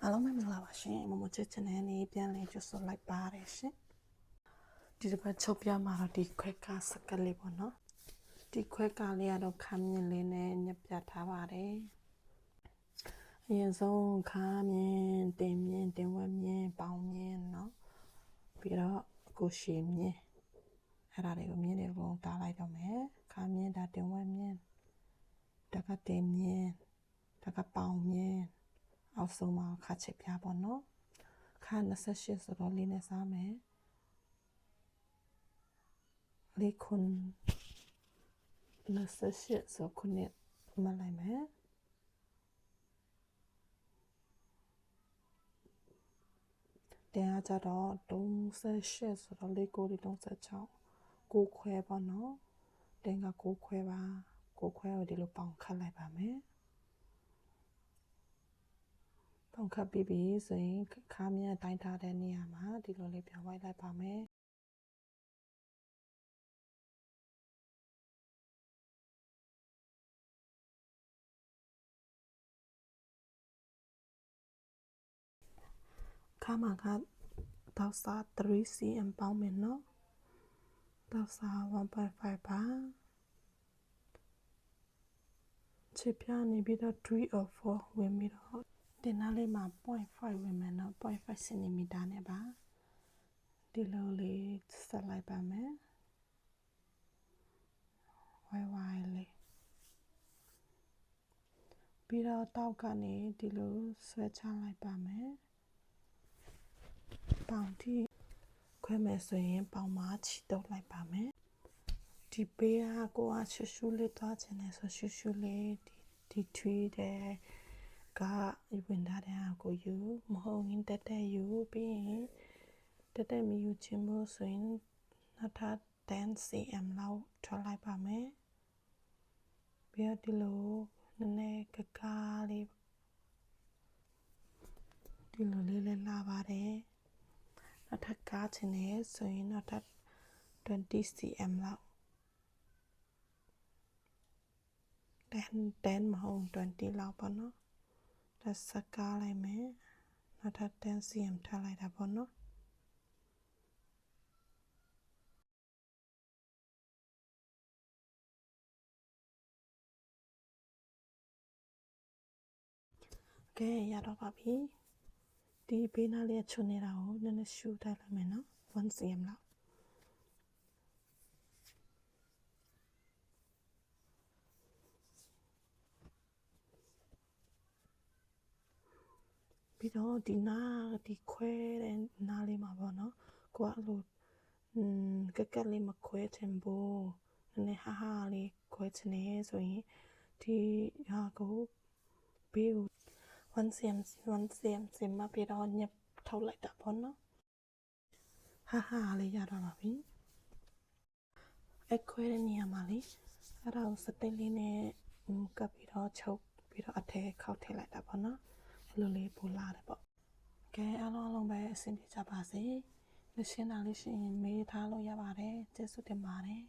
အားလုံးပဲမင်္ဂလာပါရှင်မမချစ်ချင်တဲ့နေ့ပြန်လည်ကြိုဆိုလိုက်ပါတယ်ရှင်ဒီတစ်ပတ်ချုပ်ပြမှာတော့ဒီခွဲကစကလေးပေါ့နော်ဒီခွဲကလေးကတော့ခမ်းမြင်လေးနဲ့ညက်ပြထားပါတယ်အရင်ဆုံးခမ်းမြင်တင်ဝက်မြင်ပေါင်မြင်เนาะပြီးတော့ကိုရှည်မြင်အဲ့ဒါတွေကိုမြင်တယ်လုံးတားလိုက်တော့မယ်ခမ်းမြင်ဒါတင်ဝက်မြင်ဒါကတင်မြင်ဒါကပေါင်မြင်အောက်ဆုံးမှာခါချစ်ပြပါတော့ခါ28ဆိုတော့လေးနဲ့စားမယ်လေးခွန်း28ဆိုခုနှစ်မလိုက်မယ်တဲ့အားကြတော့38ဆိုတော့လေးကို36ကိုခွဲပါနော်တင်ကကိုခွဲပါကိုခွဲကိုဒီလိုပေါင်ခတ်လိုက်ပါမယ်ပေါင်ခတ်ပြီးပြီဆိုရင်ခါမြတိုင်းထားတဲ့နေရာမှာဒီလိုလေးပြောင်းဝိုက်လိုက်ပါမယ်ခါမှာကတောက်စား 3cm ပေါင်းမယ်နော်တောက်စား 1.5 ပါချစ်ပြနေပြီးတော့3 or 4ဝင်ပြီးတော့ဒီနားလေးမှာ 0.5 ဝင်မယ်နော် 0.5 cm နဲ့ပါဒီလိုလေးဆက်လိုက်ပါမယ်ဝိုင်လေးပြီးတော့တောက်ကနေဒီလိုဆွဲချလိုက်ပါမယ်ပေါင်ထိခွဲမယ်ဆိုရင်ပေါင်မှာချီတုပ်လိုက်ပါမယ်ဒီဘေးကကိုကရှူရှူလေးသွားချင်တယ်ဆိုရှူရှူလေးဒီထွေးတဲ့ကဝင်ထားတဲ့ဟာကိုယူမဟုတ်ရင်တက်ယူပြီးရင်တက်မယူချင်လို့ဆိုရင်နောက်ထပ် 10cm လောက်ထွက်လိုက်ပါမယ်ပြီးတော့ဒီလိုနည်းနည်းကလေးဒီလိုလေးလည်းလာပါတယ်နောက်ထပ်ကားချင်တယ်ဆိုရင်နောက်ထပ် 20cm လောက်10မဟုတ်20လောက်ပေါ့နော်ဒါစကားလိုက်မယ်နောက်ထပ် 10cm ထားလိုက်တာပေါ့နော်ကဲရတော့ပါပြီဒီဘေးနားလေးချွန်နေတာကိုနည်းနည်းရှူထားလိုက်မယ်နော် 1cm လောက်ပြီးတော့ဒီခွဲတဲ့နားလေးမှာပေါ့နော်ကိုကအဲ့လိုကက်လေးမခွဲချင်ဘူးနည်းနည်းဟာလေးခွဲချင်နေဆိုရင်ဒီဟာကိုဘေးကို1cm စင်မပြီးတော့ညက်ထုတ်လိုက်တာပေါ့နော်ဟာလေးရတော့ပါပြီအခွဲတဲ့နေရာမှာလေအဲ့ဒါကိုစတိတ်လေးနဲ့ကပ်ပြီးတော့ချုပ်ပြီးတော့အထဲခောက်ထည့်လိုက်တာပေါ့နော်အဲ့လိုလေးပိုလာတယ်ပေါ့ကဲအားလုံးပဲအဆင်ပြေကြပါစေရှင်းတာလေးရှင်းရင်မေးထားလို့ရပါတယ်ကျေးဇူးတင်ပါတယ်